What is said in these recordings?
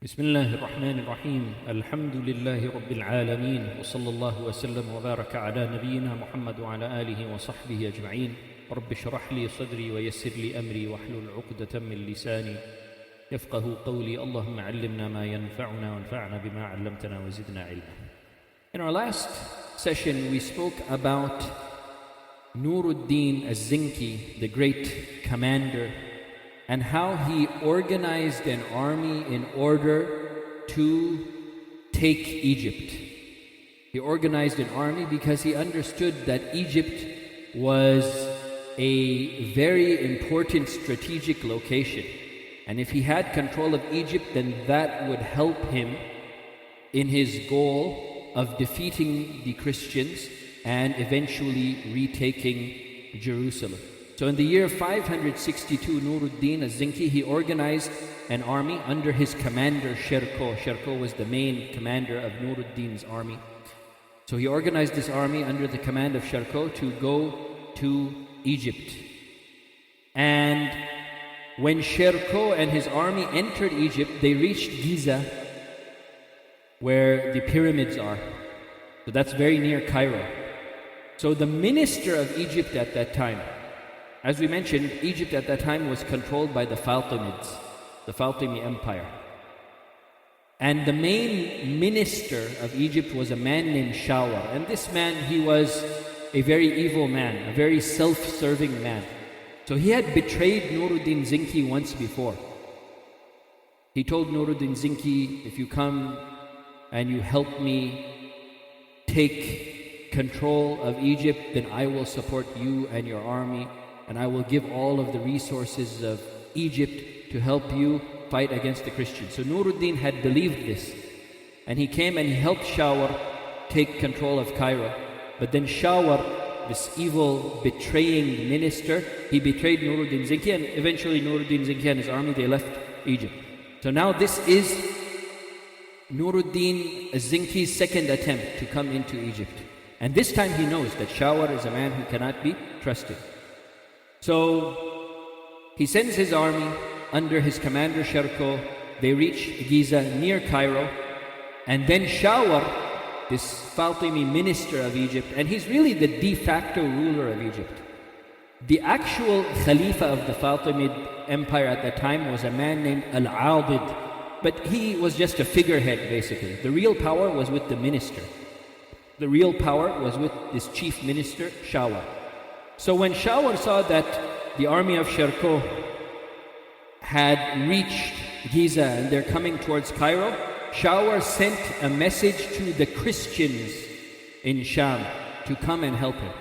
بسم الله الرحمن الرحيم الحمد لله رب العالمين وصلى الله وسلم وبارك على نبينا محمد وعلى آله وصحبه أجمعين رب اشرح لي صدري ويسر لي أمري واحلل عقدة من لساني يفقه قولي اللهم علمنا ما ينفعنا وانفعنا بما علمتنا وزدنا علما. In our last session we spoke about Nurudin Az-Zinki, the great commander, and how he organized an army in order to take Egypt. He organized an army because he understood that Egypt was a very important strategic location. And if he had control of Egypt, then that would help him in his goal of defeating the Christians and eventually retaking Jerusalem. So in the year 562, Nurudin Az-Zinki, he organized an army under his commander Sherko. Sherko was the main commander of Nurudin's army. So he organized this army under the command of Sherko to go to Egypt. And when Sherko and his army entered Egypt, they reached Giza, where the pyramids are. So that's very near Cairo. So the minister of Egypt at that time, as we mentioned, Egypt at that time was controlled by the Fatimids, the Fatimi Empire. And the main minister of Egypt was a man named Shawar. And this man, he was a very evil man, a very self-serving man. So he had betrayed Nurudin Zinki once before. He told Nurudin Zinki, if you come and you help me take control of Egypt, then I will support you and your army, and I will give all of the resources of Egypt to help you fight against the Christians. So Nurudin had believed this, and he came and he helped Shawar take control of Cairo. But then Shawar, this evil betraying minister, he betrayed Nurudin Zinki, and eventually Nurudin Zinki and his army, they left Egypt. So now this is Nurudin Zinki's second attempt to come into Egypt. And this time he knows that Shawar is a man who cannot be trusted. So he sends his army under his commander Sherko. They reach Giza near Cairo, and then Shawar, this Fatimi minister of Egypt, and he's really the de facto ruler of Egypt. The actual Khalifa of the Fatimid Empire at that time was a man named Al-Ayyubi, but he was just a figurehead basically. The real power was with the minister. The real power was with this chief minister, Shawar. So when Shawar saw that the army of Sherko had reached Giza and they're coming towards Cairo, Shawar sent a message to the Christians in Sham to come and help him.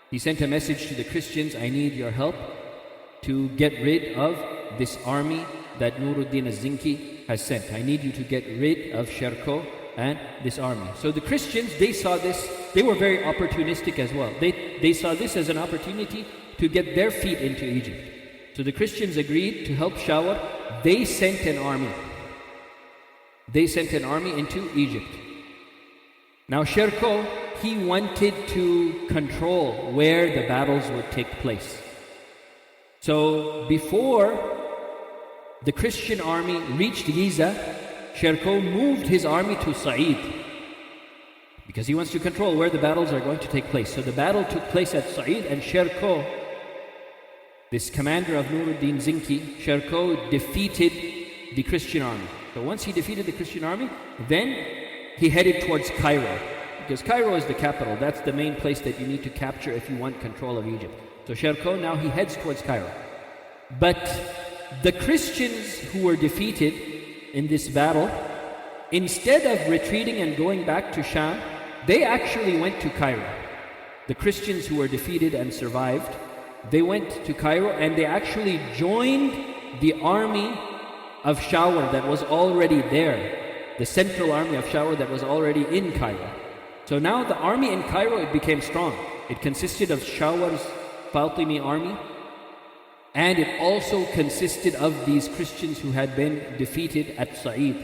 He sent a message to the Christians, I need your help to get rid of this army that Nurudin Az-Zinki has sent. I need you to get rid of Sherko and this army. So the Christians, they saw this, they were very opportunistic as well. They saw this as an opportunity to get their feet into Egypt. So the Christians agreed to help Shawar. They sent an army. They sent an army into Egypt. Now Sherko, he wanted to control where the battles would take place. So before the Christian army reached Giza, Sherko moved his army to Sa'id because he wants to control where the battles are going to take place. So the battle took place at Sa'id, and Sherko, this commander of Nurudin Zinki, Sherko defeated the Christian army. So once he defeated the Christian army, then he headed towards Cairo, because Cairo is the capital. That's the main place that you need to capture if you want control of Egypt. So Sherko, now he heads towards Cairo. But the Christians who were defeated in this battle, instead of retreating and going back to Sham, they actually went to Cairo. The Christians who were defeated and survived, they went to Cairo and they actually joined the army of Shawar that was already there, the central army of Shawar that was already in Cairo. So now the army in Cairo, it became strong. It consisted of Shawar's Fatimi army, and it also consisted of these Christians who had been defeated at Sa'id,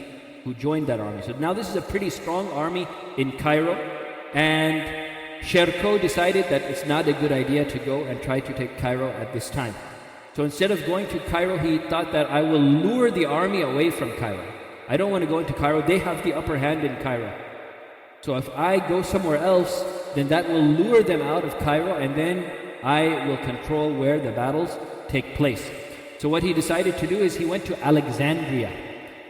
who joined that army. So now this is a pretty strong army in Cairo, and Sherko decided that it's not a good idea to go and try to take Cairo at this time. So instead of going to Cairo, he thought that I will lure the army away from Cairo. I don't want to go into Cairo. They have the upper hand in Cairo. So if I go somewhere else, then that will lure them out of Cairo, and then I will control where the battles take place. So what he decided to do is he went to Alexandria.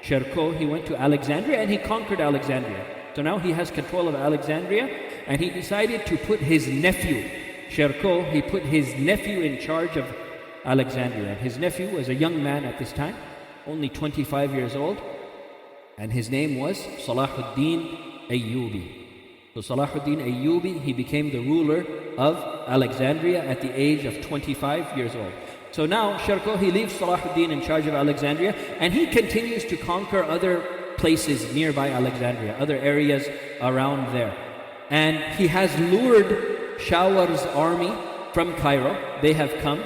Sherko, he went to Alexandria and he conquered Alexandria. So now he has control of Alexandria, and he decided to put his nephew, Sherko, he put his nephew in charge of Alexandria. His nephew was a young man at this time, only 25 years old, and his name was Salahuddin Ayyubi. So Salahuddin Ayyubi, he became the ruler of Alexandria at the age of 25 years old. So now Sherko, he leaves Salahuddin in charge of Alexandria, and he continues to conquer other places nearby Alexandria, other areas around there. And he has lured Shawar's army from Cairo. They have come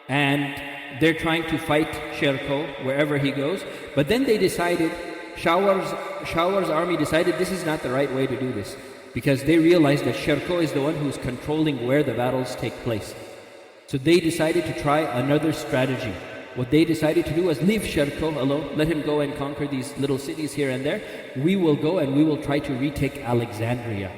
and they're trying to fight Sherko wherever he goes. But then they decided, Shawar's army decided this is not the right way to do this, because they realized that Sherko is the one who's controlling where the battles take place. So they decided to try another strategy. What they decided to do was leave Sherko alone, let him go and conquer these little cities here and there. We will go and we will try to retake Alexandria.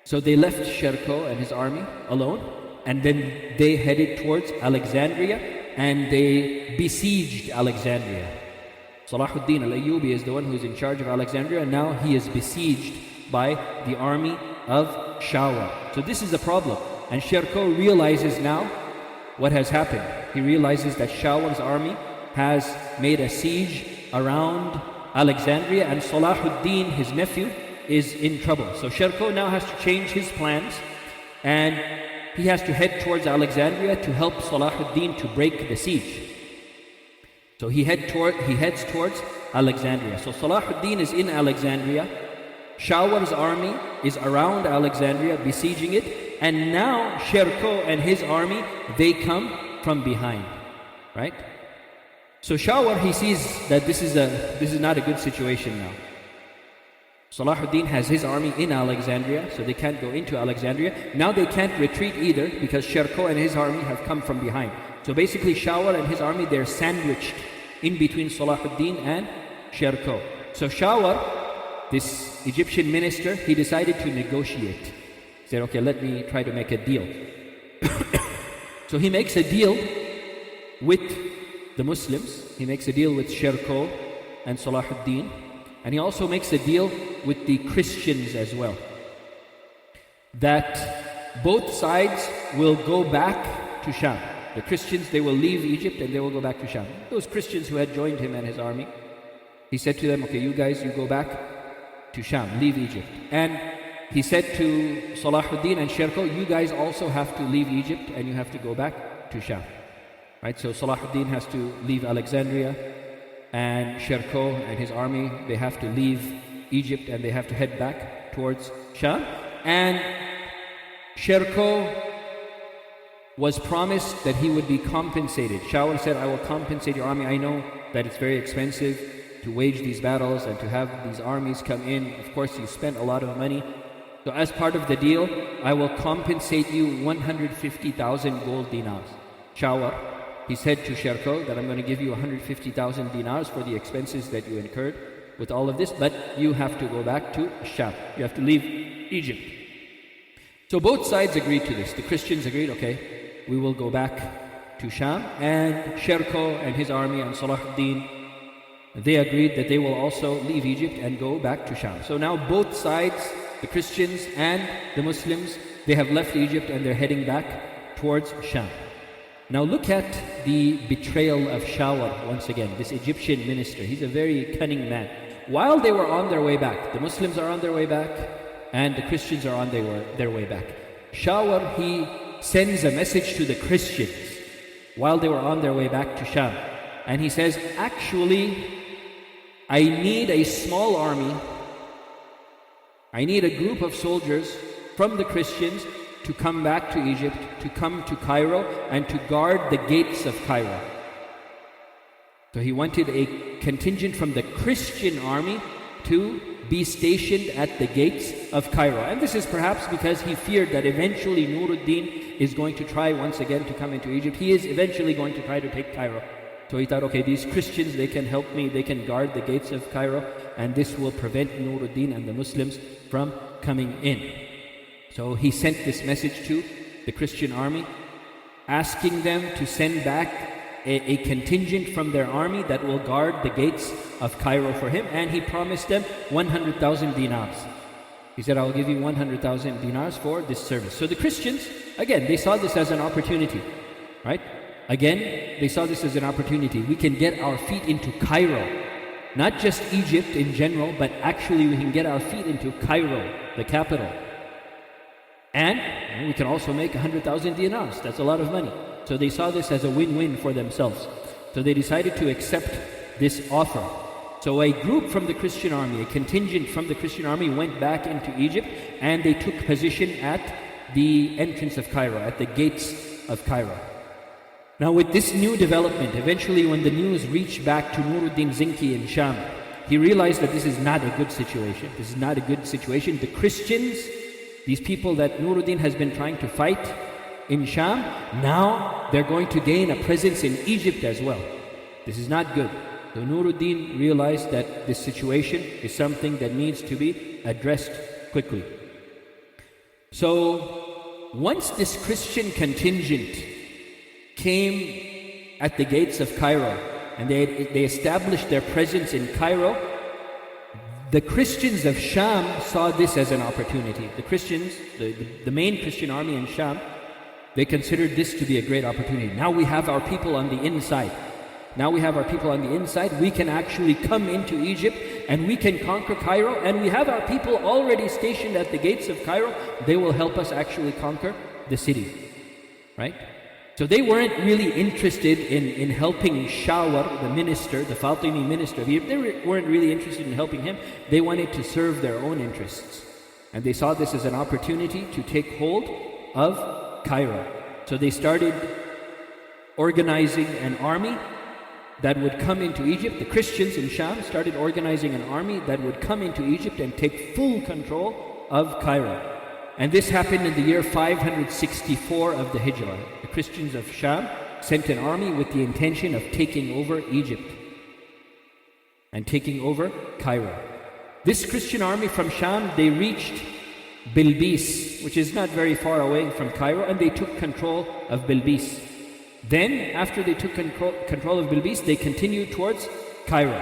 So they left Sherko and his army alone, and then they headed towards Alexandria and they besieged Alexandria. Salahuddin Al-Ayyubi is the one who is in charge of Alexandria, and now he is besieged by the army of Shawar. So this is the problem. And Sherko realizes now what has happened. He realizes that Shawar's army has made a siege around Alexandria, and Salahuddin, his nephew, is in trouble. So Sherko now has to change his plans, and he has to head towards Alexandria to help Salahuddin to break the siege. So he heads towards Alexandria. So Salahuddin is in Alexandria. Shawar's army is around Alexandria, besieging it. And now Sherko and his army, they come from behind, right? So Shawar, he sees that this is not a good situation now. Salahuddin has his army in Alexandria, so they can't go into Alexandria. Now they can't retreat either, because Sherko and his army have come from behind. So basically Shawar and his army, they're sandwiched in between Salahuddin and Sherko. So Shawar, this Egyptian minister, he decided to negotiate. He said, okay, let me try to make a deal. So he makes a deal with the Muslims. He makes a deal with Sherko and Salahuddin. And he also makes a deal with the Christians as well, that both sides will go back to Sham. The Christians, they will leave Egypt and they will go back to Sham. Those Christians who had joined him and his army, he said to them, okay, you guys, you go back to Sham, leave Egypt. And he said to Salahuddin and Sherko, you guys also have to leave Egypt and you have to go back to Sham. Right? So Salahuddin has to leave Alexandria, and Sherko and his army, they have to leave Egypt and they have to head back towards Sham. And Sherko was promised that he would be compensated. Shawar said, I will compensate your army. I know that it's very expensive to wage these battles and to have these armies come in. Of course, you spent a lot of money. So as part of the deal, I will compensate you 150,000 gold dinars. Shawar, he said to Sherko that I'm going to give you 150,000 dinars for the expenses that you incurred with all of this, but you have to go back to Sham. You have to leave Egypt. So both sides agreed to this. The Christians agreed, okay, we will go back to Sham. And Sherko and his army and Salahuddin, they agreed that they will also leave Egypt and go back to Sham. So now both sides, the Christians and the Muslims, they have left Egypt and they're heading back towards Sham. Now look at the betrayal of Shawar once again, this Egyptian minister. He's a very cunning man. While they were on their way back, the Muslims are on their way back and the Christians are on their way back. Shawar, he sends a message to the Christians while they were on their way back to Sham. And he says, actually, I need a small army. I need a group of soldiers from the Christians to come back to Egypt, to come to Cairo and to guard the gates of Cairo. So he wanted a contingent from the Christian army to be stationed at the gates of Cairo. And this is perhaps because he feared that eventually Nurudin is going to try once again to come into Egypt. He is eventually going to try to take Cairo. So he thought, okay, these Christians, they can help me, they can guard the gates of Cairo, and this will prevent Nurudin and the Muslims from coming in. So he sent this message to the Christian army, asking them to send back a contingent from their army that will guard the gates of Cairo for him, and he promised them 100,000 dinars. He said, I'll give you 100,000 dinars for this service. So the Christians, again, they saw this as an opportunity, right? Again, they saw this as an opportunity. We can get our feet into Cairo, not just Egypt in general, but actually we can get our feet into Cairo, the capital. And we can also make 100,000 dinars. That's a lot of money. So they saw this as a win-win for themselves. So they decided to accept this offer. So a group from the Christian army, a contingent from the Christian army went back into Egypt, and they took position at the entrance of Cairo, at the gates of Cairo. Now with this new development, eventually when the news reached back to Nurudin Zinki in Sham, he realized that this is not a good situation. This is not a good situation. The Christians, these people that Nurudin has been trying to fight in Sham, now they're going to gain a presence in Egypt as well. This is not good. So Nurudin realized that this situation is something that needs to be addressed quickly. So once this Christian contingent came at the gates of Cairo and they established their presence in Cairo, the Christians of Sham saw this as an opportunity. The Christians, the main Christian army in Sham, they considered this to be a great opportunity. Now we have our people on the inside. Now we have our people on the inside. We can actually come into Egypt and we can conquer Cairo, and we have our people already stationed at the gates of Cairo. They will help us actually conquer the city, right? So they weren't really interested in helping Shawar, the minister, the Fatimi minister of Egypt. They weren't really interested in helping him. They wanted to serve their own interests. And they saw this as an opportunity to take hold of Cairo. So they started organizing an army that would come into Egypt. The Christians in Sham started organizing an army that would come into Egypt and take full control of Cairo. And this happened in the year 564 of the Hijrah. The Christians of Sham sent an army with the intention of taking over Egypt and taking over Cairo. This Christian army from Sham, they reached Bilbis, which is not very far away from Cairo, and they took control of Bilbis. Then, after they took control of Bilbis, they continued towards Cairo.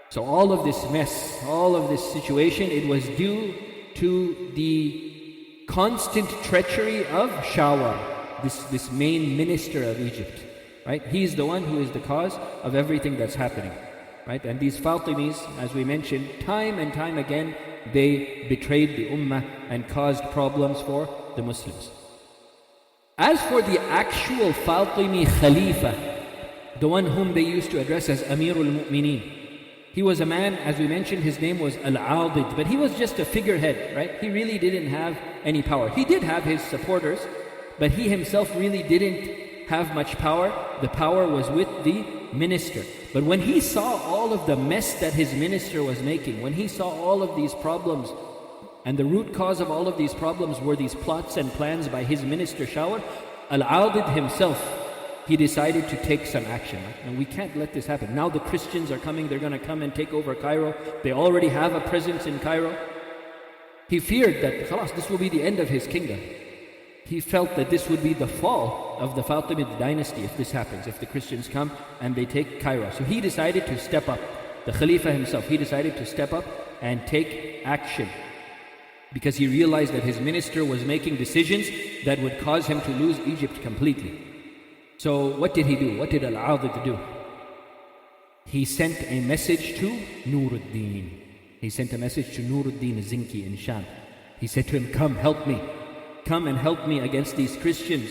So all of this mess, all of this situation, it was due to the constant treachery of Shawar, this main minister of Egypt, right? He's the one who is the cause of everything that's happening, right? And these Fatimis, as we mentioned, time and time again, they betrayed the Ummah and caused problems for the Muslims. As for the actual Fatimi Khalifa, the one whom they used to address as Amirul Mu'mineen, he was a man, as we mentioned, his name was Al-Ayyubi, but he was just a figurehead, right? He really didn't have any power. He did have his supporters, but he himself really didn't have much power. The power was with the minister. But when he saw all of the mess that his minister was making, when he saw all of these problems, and the root cause of all of these problems were these plots and plans by his minister Shawar, Al-Ayyubi himself, he decided to take some action. And we can't let this happen. Now the Christians are coming, they're going to come and take over Cairo. They already have a presence in Cairo. He feared that, khalas, this will be the end of his kingdom. He felt that this would be the fall of the Fatimid dynasty if this happens, if the Christians come and they take Cairo. So he decided to step up. The Khalifa himself, he decided to step up and take action, because he realized that his minister was making decisions that would cause him to lose Egypt completely. So what did he do? What did Al-Ayyubi do? He sent a message to Nurudin. He sent a message to Nurudin Zinki in Sham. He said to him, come help me. Come and help me against these Christians,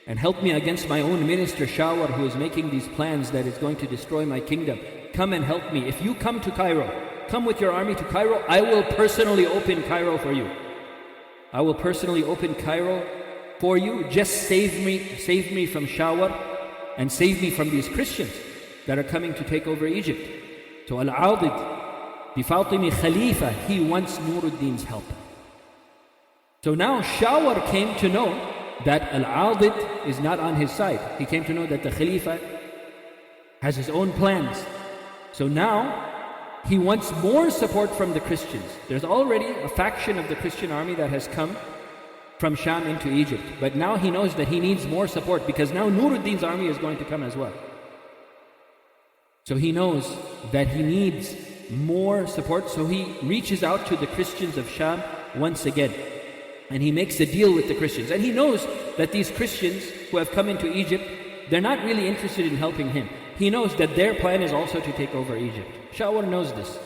and help me against my own minister Shawar, who is making these plans that is going to destroy my kingdom. Come and help me. If you come to Cairo, come with your army to Cairo, I will personally open Cairo for you. I will personally open Cairo for you. Just save me from Shawar, and save me from these Christians that are coming to take over Egypt. So Al-Ayyubi, the Fatimi Khalifa, he wants Nurudin's help. So now Shawar came to know that Al-Ayyubi is not on his side. He came to know that the Khalifa has his own plans. So now he wants more support from the Christians. There's already a faction of the Christian army that has come from Sham into Egypt. But now he knows that he needs more support because now Nuruddin's army is going to come as well. So he knows that he needs more support. So he reaches out to the Christians of Sham once again. And he makes a deal with the Christians. And he knows that these Christians who have come into Egypt, they're not really interested in helping him. He knows that their plan is also to take over Egypt. Shawar knows this.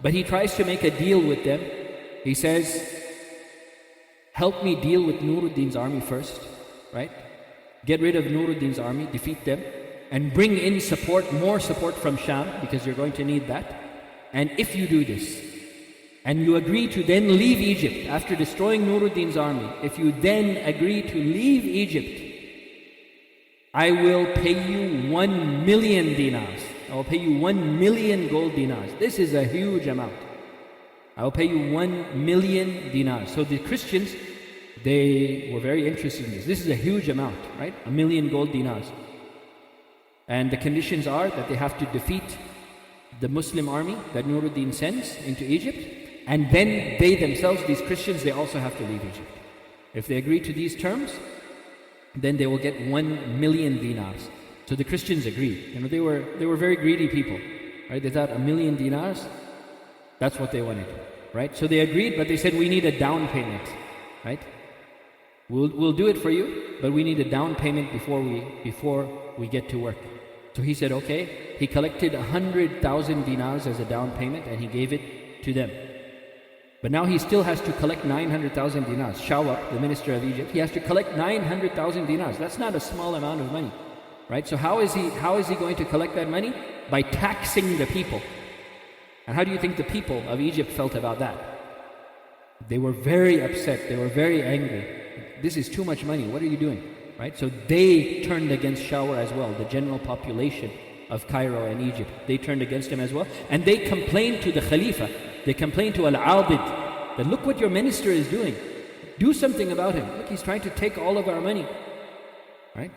But he tries to make a deal with them. He says, help me deal with Nuruddin's army first, right? Get rid of Nuruddin's army, defeat them, and bring in support, more support from Sham, because you're going to need that. And if you do this, and you agree to then leave Egypt after destroying Nuruddin's army, if you then agree to leave Egypt, I will pay you 1 million dinars. I will pay you 1 million gold dinars. This is a huge amount. I will pay you 1 million dinars. So the Christians, they were very interested in this. This is a huge amount, right? 1 million gold dinars. And the conditions are that they have to defeat the Muslim army that Nuruddin sends into Egypt, and then they themselves, these Christians, they also have to leave Egypt. If they agree to these terms, then they will get 1 million dinars. So the Christians agreed. You know, they were very greedy people, right? They thought 1 million dinars, that's what they wanted, right? So they agreed, but they said we need a down payment, right? We'll do it for you, but we need a down payment before we get to work. So he said, okay. He collected 100,000 dinars as a down payment and he gave it to them. But now he still has to collect 900,000 dinars. Shawar, the minister of Egypt, he has to collect 900,000 dinars. That's not a small amount of money, right? So how is he going to collect that money? By taxing the people. And how do you think the people of Egypt felt about that? They were very upset. They were very angry. This is too much money. What are you doing? Right? So they turned against Shawar as well. The general population of Cairo and Egypt, they turned against him as well. And they complained to the Khalifa. They complained to Al-Ayyubi that look what your minister is doing. Do something about him. Look, he's trying to take all of our money. Right?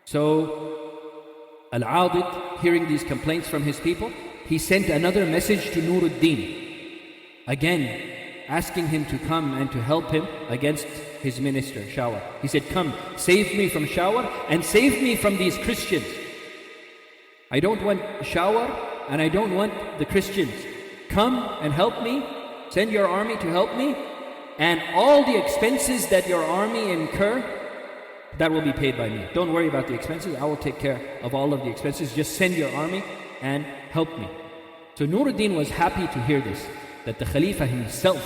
So Al-Ayyubi, hearing these complaints from his people, he sent another message to Nuruddin, again asking him to come and to help him against his minister, Shawar. He said, come, save me from Shawar and save me from these Christians. I don't want Shawar and I don't want the Christians. Come and help me, send your army to help me, and all the expenses that your army incur, that will be paid by me. Don't worry about the expenses, I will take care of all of the expenses. Just send your army and help me. So Nuruddin was happy to hear this, that the Khalifa himself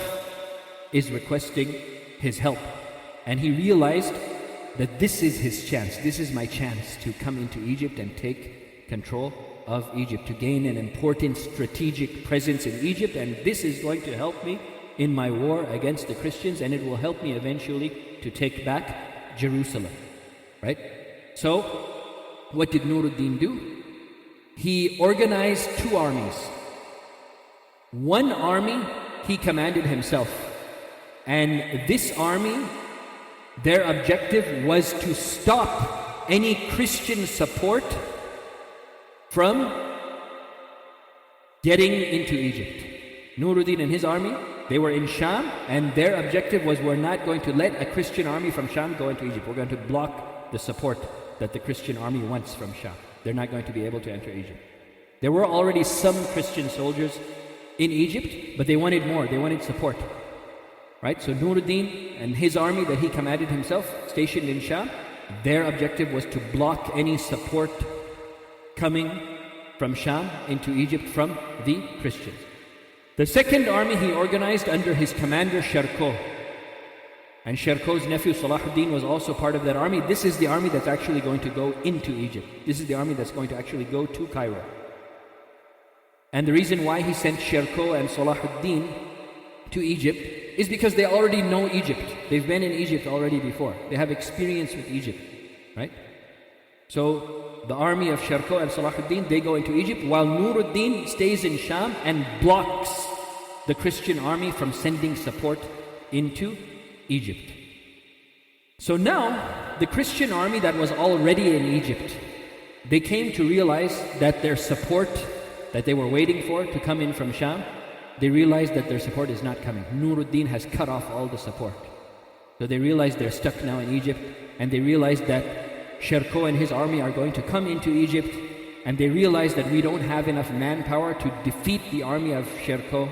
is requesting his help. And he realized that this is his chance, this is my chance to come into Egypt and take control of Egypt, to gain an important strategic presence in Egypt, and this is going to help me in my war against the Christians, and it will help me eventually to take back Jerusalem. Right? So, what did Nuruddin do? He organized two armies. One army he commanded himself, and this army, their objective was to stop any Christian support from getting into Egypt. Nuruddin and his army, they were in Sham, and their objective was, we're not going to let a Christian army from Sham go into Egypt. We're going to block the support that the Christian army wants from Sham. They're not going to be able to enter Egypt. There were already some Christian soldiers in Egypt, but they wanted more, they wanted support. Right? So Nuruddin and his army that he commanded himself, stationed in Sham, their objective was to block any support coming from Sham into Egypt from the Christians. The second army he organized under his commander Sharko. And Sharko's nephew Salahuddin was also part of that army. This is the army that's actually going to go into Egypt. This is the army that's going to actually go to Cairo. And the reason why he sent Sharko and Salahuddin to Egypt is because they already know Egypt. They've been in Egypt already before. They have experience with Egypt, right? So the army of Sharko and Salahuddin, they go into Egypt, while Nuruddin stays in Sham and blocks the Christian army from sending support into Egypt. So now, the Christian army that was already in Egypt, they came to realize that their support that they were waiting for to come in from Sham, they realized that their support is not coming. Nurudin has cut off all the support. So they realized they're stuck now in Egypt, and they realized that Sherko and his army are going to come into Egypt, and they realized that we don't have enough manpower to defeat the army of Sherko.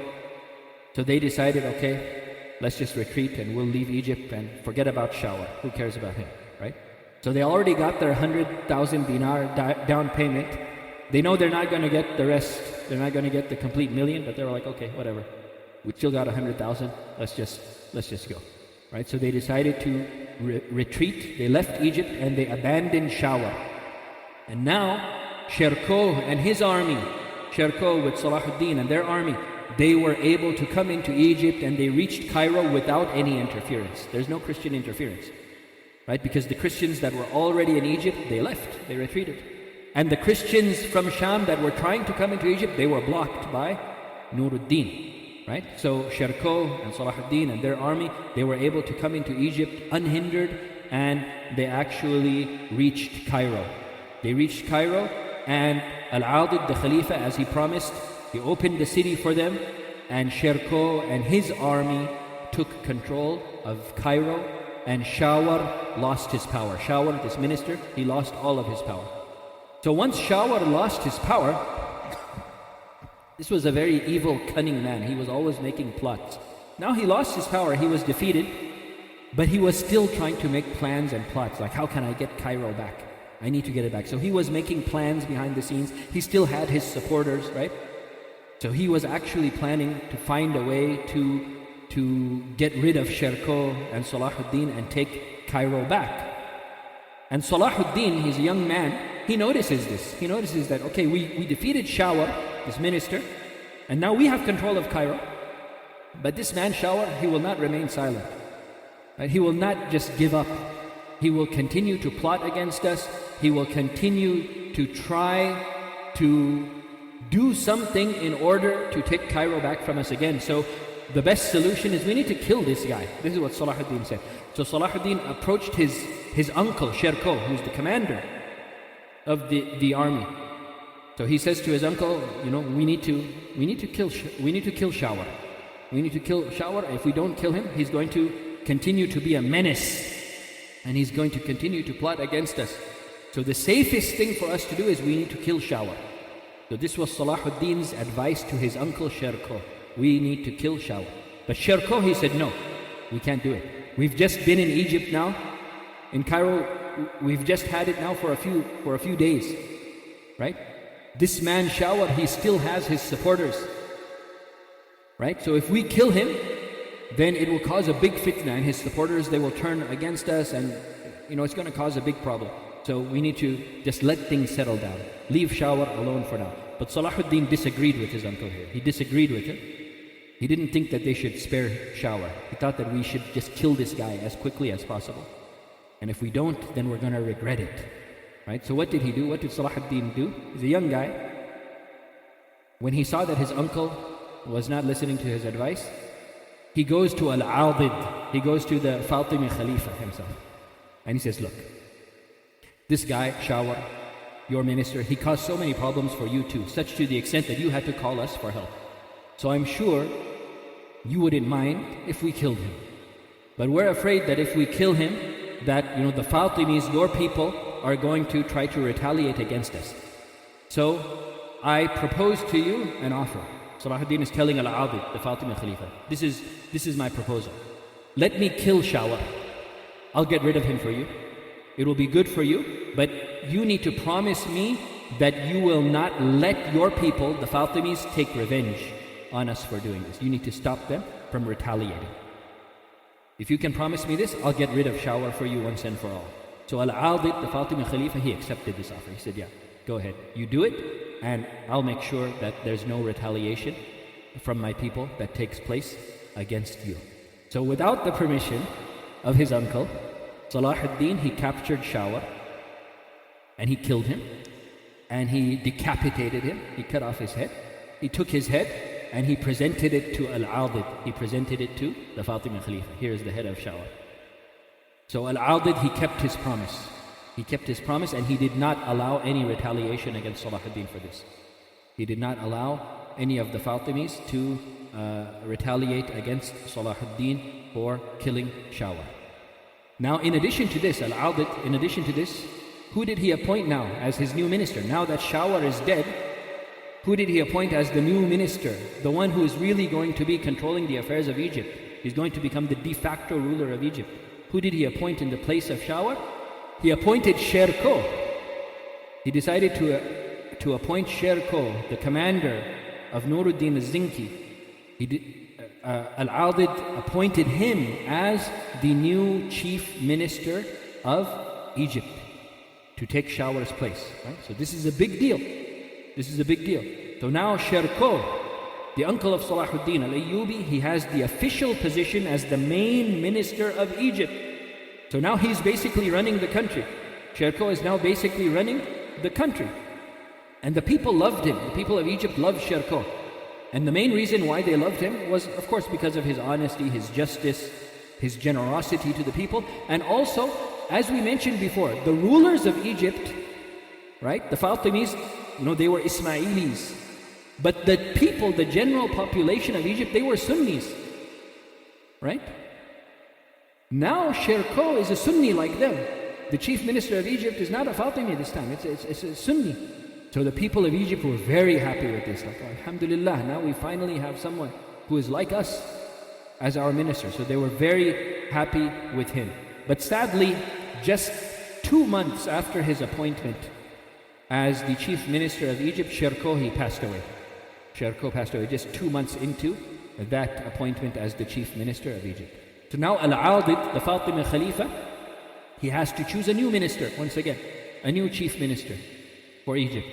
So they decided, okay, let's just retreat and we'll leave Egypt and forget about Shawar. Who cares about him, right? So they already got their 100,000 dinar down payment. They know they're not going to get the rest. They're not going to get the complete million, but they were like, okay, whatever. We still got 100,000. Let's just go, right? So they decided to retreat. They left Egypt and they abandoned Shawar. And now Sherko and his army, Sherko with Salahuddin and their army, they were able to come into Egypt, and they reached Cairo without any interference. There's no Christian interference, right? Because the Christians that were already in Egypt, they left, they retreated. And the Christians from Sham that were trying to come into Egypt, they were blocked by Nurudin, right? So Sherko and Salahuddin and their army, they were able to come into Egypt unhindered, and they actually reached Cairo. They reached Cairo, and Al-Adid, the Khalifa, as he promised, he opened the city for them, and Sherko and his army took control of Cairo, and Shawar lost his power. Shawar, this minister, he lost all of his power. So once Shawar lost his power, this was a very evil, cunning man. He was always making plots. Now he lost his power, he was defeated, but he was still trying to make plans and plots, like how can I get Cairo back? I need to get it back. So he was making plans behind the scenes. He still had his supporters, right? So he was actually planning to find a way to get rid of Sherko and Salahuddin and take Cairo back. And Salahuddin, he's a young man, he notices this. He notices that, okay, we defeated Shawar, this minister, and now we have control of Cairo. But this man Shawar, he will not remain silent. Right? He will not just give up. He will continue to plot against us. He will continue to try to do something in order to take Cairo back from us again. So the best solution is we need to kill this guy. This is what Salahuddin said. So Salahuddin approached his uncle Sherko, who's the commander of the army. So he says to his uncle, we need to kill Shawar. We need to kill Shawar. If we don't kill him, he's going to continue to be a menace, and he's going to continue to plot against us. So the safest thing for us to do is we need to kill Shawar. So this was Salahuddin's advice to his uncle Sherko. We need to kill Shawar. But Sherko, he said, no, we can't do it. We've just been in Egypt now. In Cairo, we've just had it now for a few days, right? This man Shawar, he still has his supporters, right? So if we kill him, then it will cause a big fitna, and his supporters, they will turn against us, and it's going to cause a big problem. So we need to just let things settle down. Leave Shawar alone for now. But Salahuddin disagreed with his uncle here. He disagreed with him. He didn't think that they should spare Shawar. He thought that we should just kill this guy as quickly as possible. And if we don't, then we're going to regret it. Right? So what did he do? What did Salahuddin do? He's a young guy. When he saw that his uncle was not listening to his advice, he goes to Al-Adid. He goes to the Fatimi Khalifa himself. And he says, look, this guy, Shawar, your minister, he caused so many problems for you too, such to the extent that you had to call us for help. So I'm sure you wouldn't mind if we killed him. But we're afraid that if we kill him, that the Fatimis, your people, are going to try to retaliate against us. So I propose to you an offer. Salahuddin is telling Al-Adid, the Fatimi Khalifa, this is my proposal. Let me kill Shawar. I'll get rid of him for you. It will be good for you, but you need to promise me that you will not let your people, the Fatimis, take revenge on us for doing this. You need to stop them from retaliating. If you can promise me this, I'll get rid of Shawar for you once and for all. So Al-Adid, the Fatimi Khalifa, he accepted this offer. He said, yeah, go ahead. You do it, and I'll make sure that there's no retaliation from my people that takes place against you. So without the permission of his uncle, Salahuddin, he captured Shawar, and he killed him, and he decapitated him. He cut off his head. He took his head, and he presented it to Al-Adid. He presented it to the Fatimi Khalifa. Here is the head of Shawar. So Al-Adid, he kept his promise. He kept his promise and he did not allow any retaliation against Salahuddin for this. He did not allow any of the Fatimis to retaliate against Salahuddin for killing Shawar. Now in addition to this, Al-Ayyubi, in addition to this, who did he appoint now as his new minister? Now that Shawar is dead, who did he appoint as the new minister? The one who is really going to be controlling the affairs of Egypt. He's going to become the de facto ruler of Egypt. Who did he appoint in the place of Shawar? He appointed Sherko. He decided to appoint Sherko, the commander of Nurudin al-Zinki. Al-Ayyubi appointed him as the new chief minister of Egypt to take Shawar's place. Right? So this is a big deal. This is a big deal. So now Sherko, the uncle of Salahuddin Al-Ayyubi, he has the official position as the main minister of Egypt. So now he's basically running the country. Sherko is now basically running the country. And the people loved him. The people of Egypt loved Sherko. And the main reason why they loved him was, of course, because of his honesty, his justice, his generosity to the people. And also, as we mentioned before, the rulers of Egypt, right, the Fatimis, they were Ismailis. But the people, the general population of Egypt, they were Sunnis. Right? Now Sherko is a Sunni like them. The chief minister of Egypt is not a Fatimi this time, it's a Sunni. So the people of Egypt were very happy with this. Like, Alhamdulillah, now we finally have someone who is like us as our minister. So they were very happy with him. But sadly, just 2 months after his appointment as the chief minister of Egypt, Sherko, he passed away. Sherko passed away just 2 months into that appointment as the chief minister of Egypt. So now Al-Ayyubi, the Fatimid Khalifa, he has to choose a new minister, once again, a new chief minister for Egypt.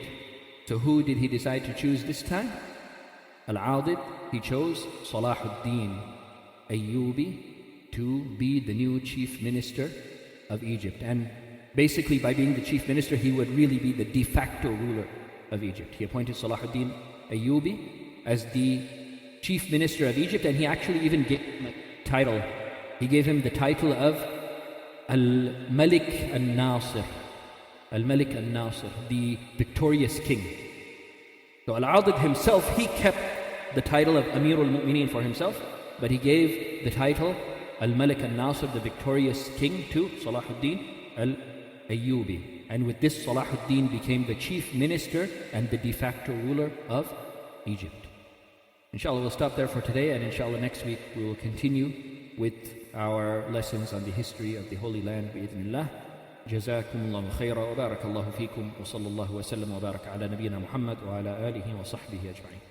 So who did he decide to choose this time? Al-Ayyubi, he chose Salahuddin Ayyubi to be the new chief minister of Egypt. And basically by being the chief minister, he would really be the de facto ruler of Egypt. He appointed Salahuddin Ayyubi as the chief minister of Egypt, and he actually even gave him a title. He gave him the title of Al-Malik al-Nasir. Al-Malik al-Nasir, the victorious king. So Al-Ayyubi himself, he kept the title of Amir al-Mu'mineen for himself, but he gave the title Al-Malik al-Nasir, the victorious king, to Salahuddin Al-Ayyubi. And with this, Salahuddin became the chief minister and the de facto ruler of Egypt. Inshallah, we'll stop there for today, and inshallah next week we will continue with our lessons on the history of the Holy Land, bi'idhnillah. جزاكم الله خيرا وبارك الله فيكم وصلى الله وسلم وبارك على نبينا محمد وعلى آله وصحبه أجمعين.